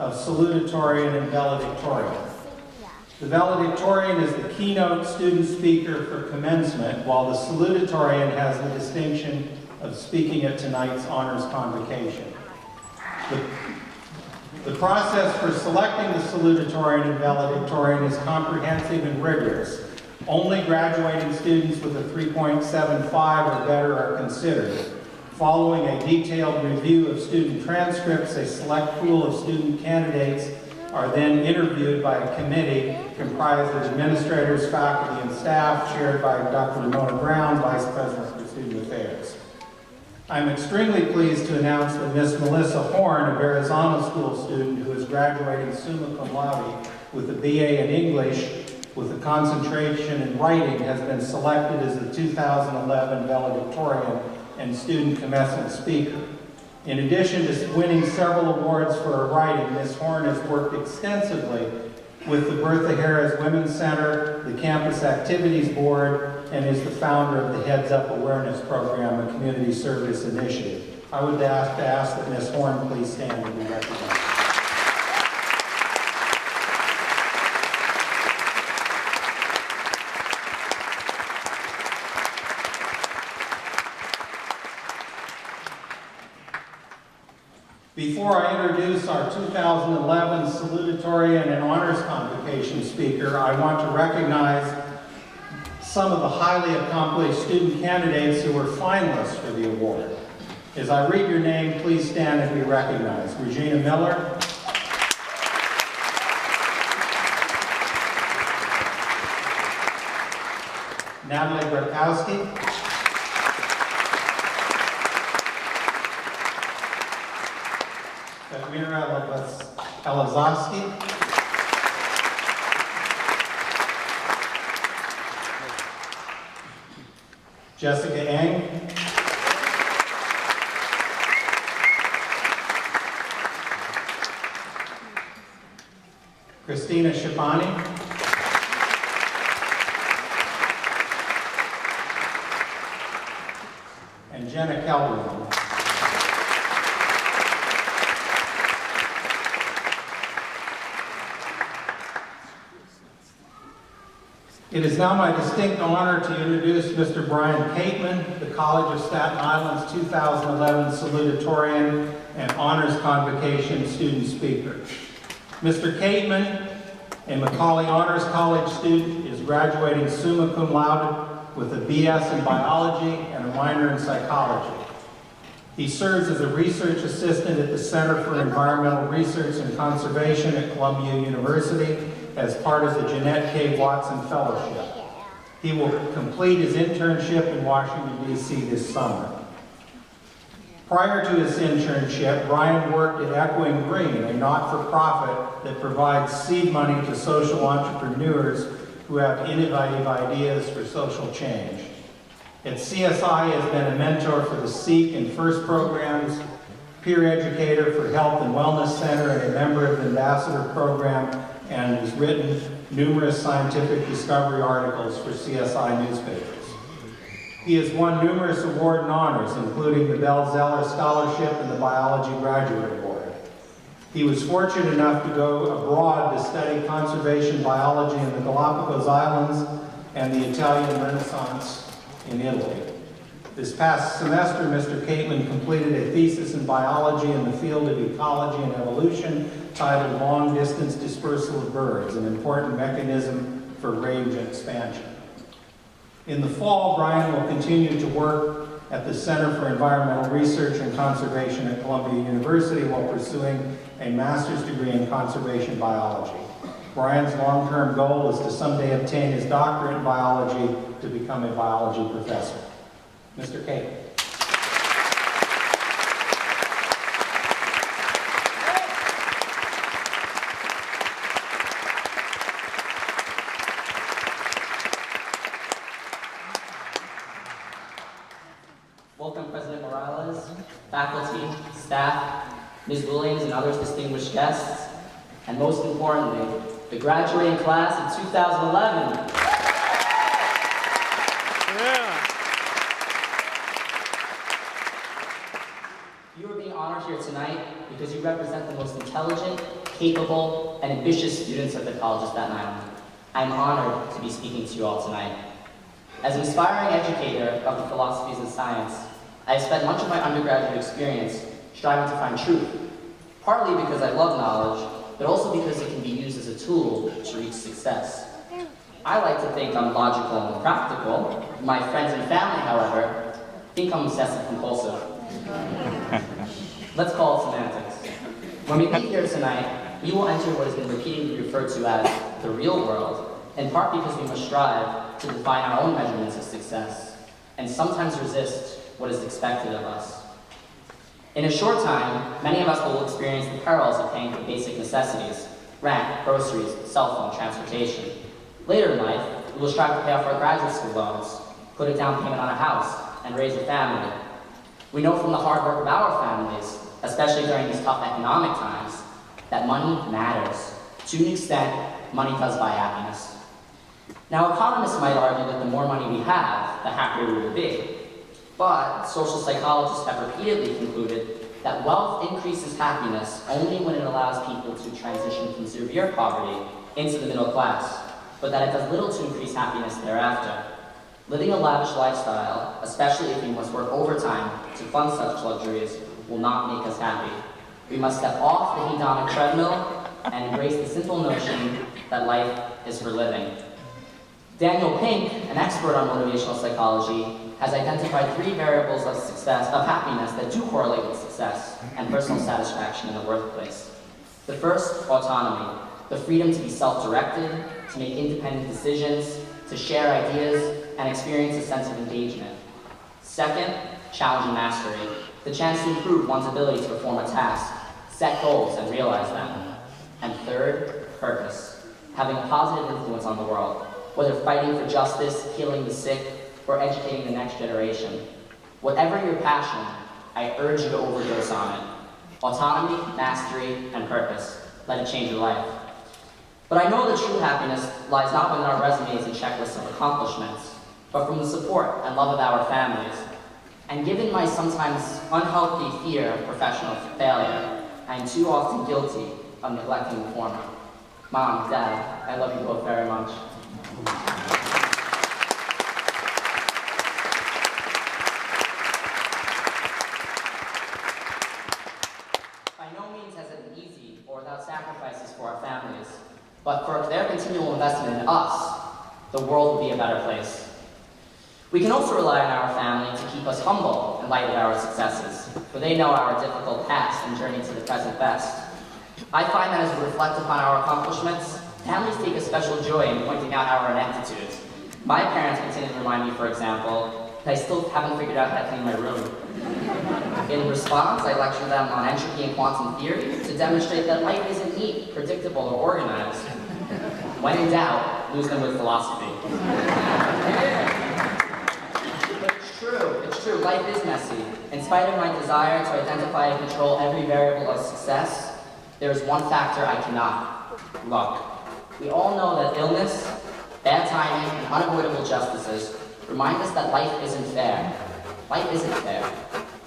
of salutatorian and valedictorian. The valedictorian is the keynote student speaker for commencement, while the salutatorian has the distinction of speaking at tonight's honors convocation. The process for selecting the salutatorian and valedictorian is comprehensive and rigorous. Only graduating students with a 3.75 or better are considered. Following a detailed review of student transcripts, a select pool of student candidates are then interviewed by a committee comprised of administrators, faculty, and staff, chaired by Dr. Ramona Brown, Vice President for Student Affairs. I'm extremely pleased to announce that Miss Melissa Horn, a Verrazano School student who is graduating summa cum laude with a BA in English with a concentration in writing, has been selected as the 2011 valedictorian and student commencement speaker. In addition to winning several awards for her writing, Ms. Horn has worked extensively with the Bertha Harris Women's Center, the Campus Activities Board, and is the founder of the Heads Up Awareness Program, a community service initiative. I would ask that Ms. Horn please stand and be recognized. Before I introduce our 2011 salutatorian and honors convocation speaker, I want to recognize some of the highly accomplished student candidates who were finalists for the award. As I read your name, please stand and be recognized. Regina Miller, Natalie Brakowski, Mira Elazowski, Jessica Eng, Christina Shabani, and Jenna Kelberman. It is now my distinct honor to introduce Mr. Brian Kateman, the College of Staten Island's 2011 salutatorian and honors convocation student speaker. Mr. Kateman, a Macaulay Honors College student, is graduating summa cum laude with a BS in biology and a minor in psychology. He serves as a research assistant at the Center for Environmental Research and Conservation at Columbia University as part of the Jeanette K. Watson Fellowship. He will complete his internship in Washington, D.C. this summer. Prior to his internship, Brian worked at Echoing Green, a not-for-profit that provides seed money to social entrepreneurs who have innovative ideas for social change. At CSI, has been a mentor for the SEEK and FIRST programs, peer educator for Health and Wellness Center, and a member of the Ambassador Program, and has written numerous scientific discovery articles for CSI newspapers. He has won numerous awards and honors, including the Bell Zeller Scholarship and the Biology Graduate Award. He was fortunate enough to go abroad to study conservation biology in the Galapagos Islands and the Italian Renaissance in Italy. This past semester, Mr. Kateman completed a thesis in biology in the field of ecology and evolution titled Long Distance Dispersal of Birds, an important mechanism for range and expansion. In the fall, Brian will continue to work at the Center for Environmental Research and Conservation at Columbia University while pursuing a master's degree in conservation biology. Brian's long-term goal is to someday obtain his doctorate in biology to become a biology professor. Mr. Kateman. Welcome, President Morales, faculty, staff, Ms. Williams, and others distinguished guests, and most importantly, the graduating class in 2011. You are being honored here tonight because you represent the most intelligent, capable, and ambitious students at the College of Staten Island. I'm honored to be speaking to you all tonight. As an aspiring educator of the philosophies of science, I have spent much of my undergraduate experience striving to find truth, partly because I love knowledge, but also because it can be used as a tool to reach success. I like to think I'm logical and practical. My friends and family, however, think I'm obsessive compulsive. Let's call it semantics. When we meet here tonight, we will enter what has been repeatedly referred to as the real world, in part because we must strive to define our own measurements of success, and sometimes resist what is expected of us. In a short time, many of us will experience the perils of paying for basic necessities, rent, groceries, cell phone, transportation. Later in life, we will strive to pay off our graduate school loans, put a down payment on a house, and raise a family. We know from the hard work of our families, especially during these tough economic times, that money matters. To an extent, money does buy happiness. Now, economists might argue that the more money we have, the happier we will be. But social psychologists have repeatedly concluded that wealth increases happiness only when it allows people to transition from severe poverty into the middle class, but that it does little to increase happiness thereafter. Living a lavish lifestyle, especially if we must work overtime to fund such luxuries, will not make us happy. We must step off the hedonic treadmill and embrace the simple notion that life is for living. Daniel Pink, an expert on motivational psychology, has identified 3 variables of happiness that do correlate with success and personal satisfaction in the workplace. The first, autonomy, the freedom to be self-directed, to make independent decisions, to share ideas, and experience a sense of engagement. Second, challenge and mastery, the chance to improve one's ability to perform a task, set goals, and realize them. And third, purpose, having a positive influence on the world, whether fighting for justice, healing the sick, or educating the next generation. Whatever your passion, I urge you to overdose on it. Autonomy, mastery, and purpose. Let it change your life. But I know that true happiness lies not within our resumes and checklists of accomplishments, but from the support and love of our families. And given my sometimes unhealthy fear of professional failure, I am too often guilty of neglecting the former. Mom, Dad, I love you both very much. By no means has it been easy or without sacrifices for our families, but for their continual investment in us, the world will be a better place. We can also rely on our family to keep us humble in light of our successes, for they know our difficult past and journey to the present best. I find that as we reflect upon our accomplishments, families take a special joy in pointing out our ineptitudes. My parents continue to remind me, for example, that I still haven't figured out how to clean my room. In response, I lecture them on entropy and quantum theory to demonstrate that life isn't neat, predictable, or organized. When in doubt, lose them with philosophy. It's true, life is messy. In spite of my desire to identify and control every variable of success, there is one factor I cannot: luck. We all know that illness, bad timing, and unavoidable justices remind us that life isn't fair. Life isn't fair,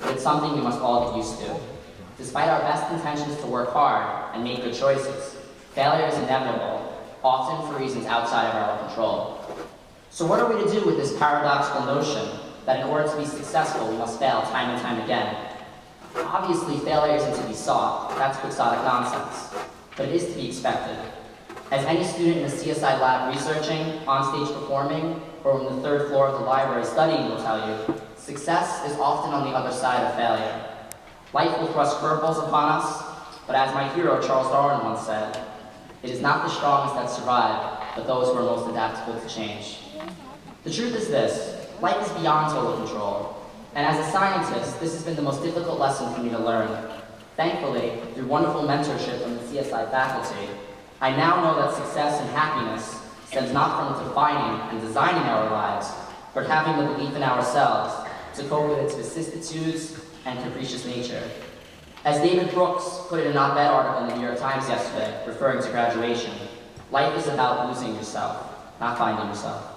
but it's something we must all get used to. Despite our best intentions to work hard and make good choices, failure is inevitable, often for reasons outside of our control. So what are we to do with this paradoxical notion that in order to be successful, we must fail time and time again? Obviously, failure isn't to be sought. That's quixotic nonsense. But it is to be expected. As any student in a CSI lab researching, on-stage performing, or on the 3rd floor of the library studying will tell you, success is often on the other side of failure. Life will thrust curveballs upon us, but as my hero Charles Darwin once said, it is not the strongest that survive, but those who are most adaptable to change. The truth is this: life is beyond total control. And as a scientist, this has been the most difficult lesson for me to learn. Thankfully, through wonderful mentorship from the CSI faculty, I now know that success and happiness stems not from defining and designing our lives, but having the belief in ourselves to cope with its vicissitudes and capricious nature. As David Brooks put it in an op-ed article in the New York Times yesterday, referring to graduation, life is about losing yourself, not finding yourself.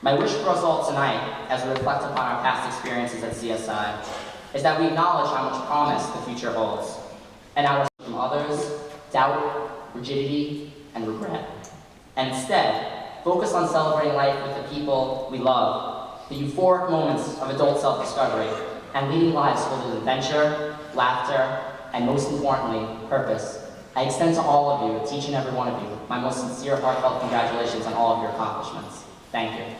My wish for us all tonight, as we reflect upon our past experiences at CSI, is that we acknowledge how much promise the future holds, and our from others doubt, rigidity, and regret. And instead, focus on celebrating life with the people we love, the euphoric moments of adult self-discovery, and leading lives full of adventure, laughter, and most importantly, purpose. I extend to all of you, each and every one of you, my most sincere, heartfelt congratulations on all of your accomplishments. Thank you.